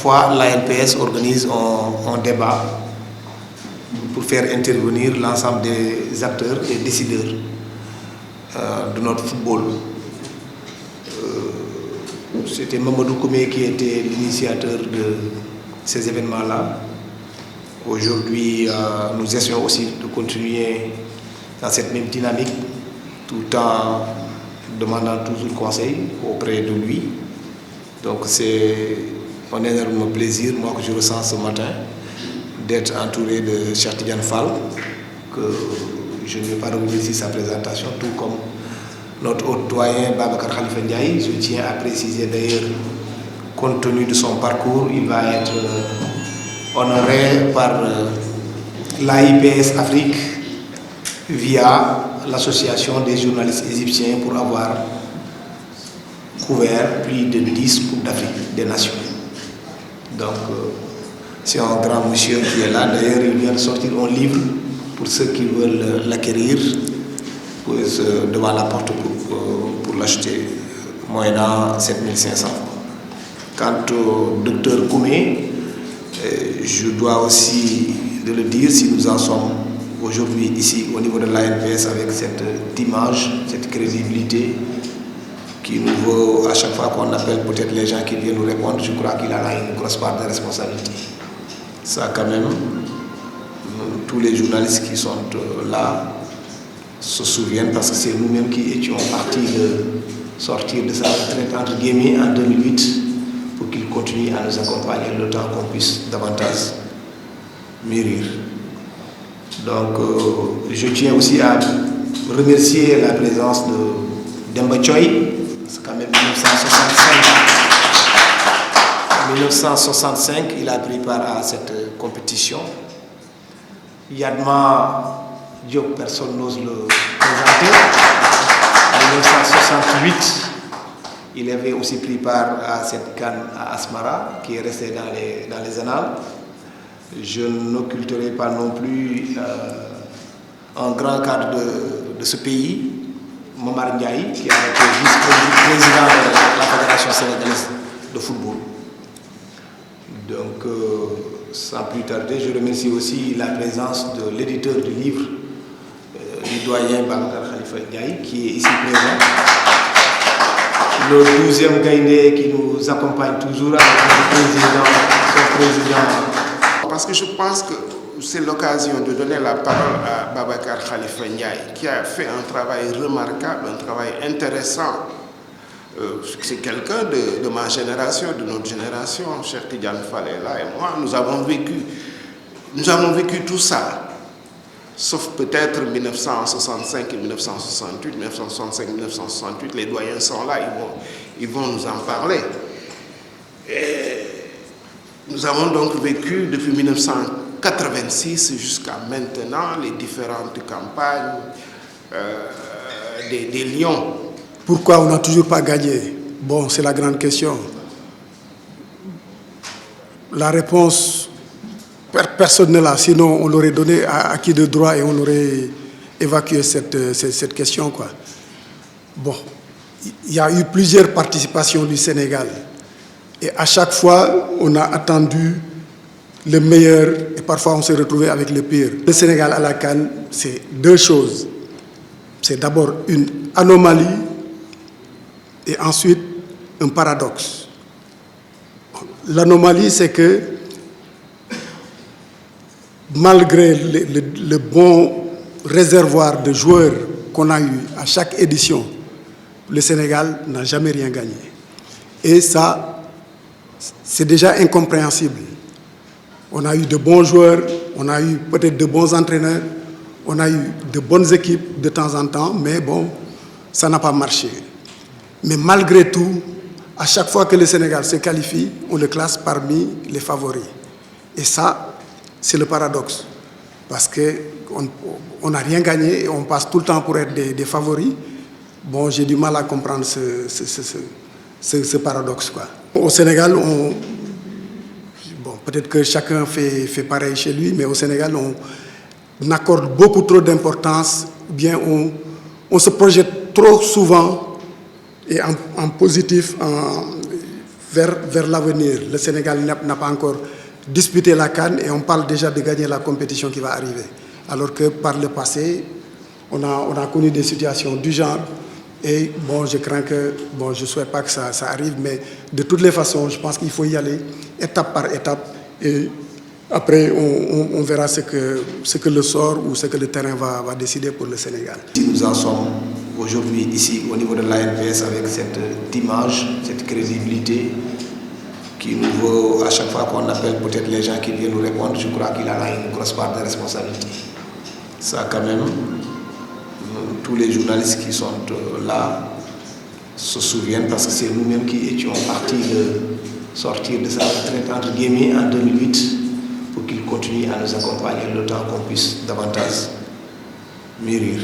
fois, l'ANPS organise un débat pour faire intervenir l'ensemble des acteurs et décideurs de notre football. C'était Mamadou Koumé qui était l'initiateur de ces événements-là. Aujourd'hui, nous essayons aussi de continuer dans cette même dynamique, tout en demandant toujours conseil auprès de lui. Donc c'est un énorme plaisir, moi, que je ressens ce matin, d'être entouré de Cheikh Tidiane Fall, que je ne vais pas revenir sur sa présentation, tout comme notre haut doyen Babacar Khalifa Ndiaye. Je tiens à préciser d'ailleurs, compte tenu de son parcours, il va être honoré par l'AIPS Afrique via l'association des journalistes égyptiens pour avoir couvert plus de 10 Coupes d'Afrique des Nations. Donc c'est un grand monsieur qui est là. D'ailleurs, il vient de sortir un livre pour ceux qui veulent l'acquérir, devant la porte pour l'acheter, moyennant 7500 francs. Quant au docteur Koumé, je dois aussi de le dire, si nous en sommes aujourd'hui ici au niveau de l'ANPS avec cette image, cette crédibilité qui nous vaut à chaque fois qu'on appelle peut-être les gens qui viennent nous répondre, je crois qu'il a là une grosse part de responsabilité. Ça quand même, tous les journalistes qui sont là se souviennent parce que c'est nous-mêmes qui étions partis de sortir de sa retraite entre guillemets en 2008 pour qu'il continue à nous accompagner le temps qu'on puisse davantage mûrir. Donc je tiens aussi à remercier la présence de Demba Choy. C'est quand même 1965, il a pris part à cette compétition. Yadma Diop, personne n'ose le présenter. En 1968, il avait aussi pris part à cette canne à Asmara, qui est restée dans les annales. Je n'occulterai pas non plus un grand cadre de ce pays, Momar Ndiaye, qui a été vice-président de la Fédération sénégalaise de football. Donc, sans plus tarder, je remercie aussi la présence de l'éditeur du livre, du doyen Babacar Khalifa Ndiaye, qui est ici présent. Le 12e Gaïndé qui nous accompagne toujours avec son président. Parce que je pense que c'est l'occasion de donner la parole à Babacar Khalifa Ndiaye, qui a fait un travail remarquable, un travail intéressant. C'est quelqu'un de ma génération, de notre génération. Cheikh Tidiane Fall est là et moi, nous avons vécu tout ça. Sauf peut-être 1965 et 1968, 1965-1968, les doyens sont là, ils vont nous en parler. Et nous avons donc vécu depuis 1986 jusqu'à maintenant les différentes campagnes des Lions. Pourquoi on n'a toujours pas gagné? Bon, c'est la grande question. La réponse, personne n'est là, sinon on l'aurait donné à qui de droit et on aurait évacué cette question, quoi. Bon, il y a eu plusieurs participations du Sénégal. Et à chaque fois, on a attendu le meilleur et parfois on s'est retrouvé avec le pire. Le Sénégal à la CAN, c'est deux choses. C'est d'abord une anomalie et ensuite un paradoxe. L'anomalie, c'est que malgré le bon réservoir de joueurs qu'on a eu à chaque édition, le Sénégal n'a jamais rien gagné. Et ça, c'est déjà incompréhensible. On a eu de bons joueurs, on a eu peut-être de bons entraîneurs, on a eu de bonnes équipes de temps en temps, mais bon, ça n'a pas marché. Mais malgré tout, à chaque fois que le Sénégal se qualifie, on le classe parmi les favoris. Et ça, c'est le paradoxe. Parce qu'on n'a rien gagné et on passe tout le temps pour être des favoris. Bon, j'ai du mal à comprendre ce paradoxe, quoi. Au Sénégal, peut-être que chacun fait pareil chez lui, mais au Sénégal, on accorde beaucoup trop d'importance, ou bien on se projette trop souvent et en positif vers l'avenir. Le Sénégal n'a pas encore disputé la CAN et on parle déjà de gagner la compétition qui va arriver. Alors que par le passé, on a connu des situations du genre. Et bon, je crains que, bon, je ne souhaite pas que ça arrive, mais de toutes les façons, je pense qu'il faut y aller étape par étape. Et après, on verra ce que le sort ou ce que le terrain va décider pour le Sénégal. Si nous en sommes aujourd'hui ici au niveau de l'ANPS avec cette image, cette crédibilité qui nous vaut à chaque fois qu'on appelle peut-être les gens qui viennent nous répondre, je crois qu'il en a une grosse part de responsabilité. Ça quand même, tous les journalistes qui sont là se souviennent parce que c'est nous-mêmes qui étions partis de sortir de sa retraite entre guillemets en 2008 pour qu'il continue à nous accompagner le temps qu'on puisse davantage mûrir.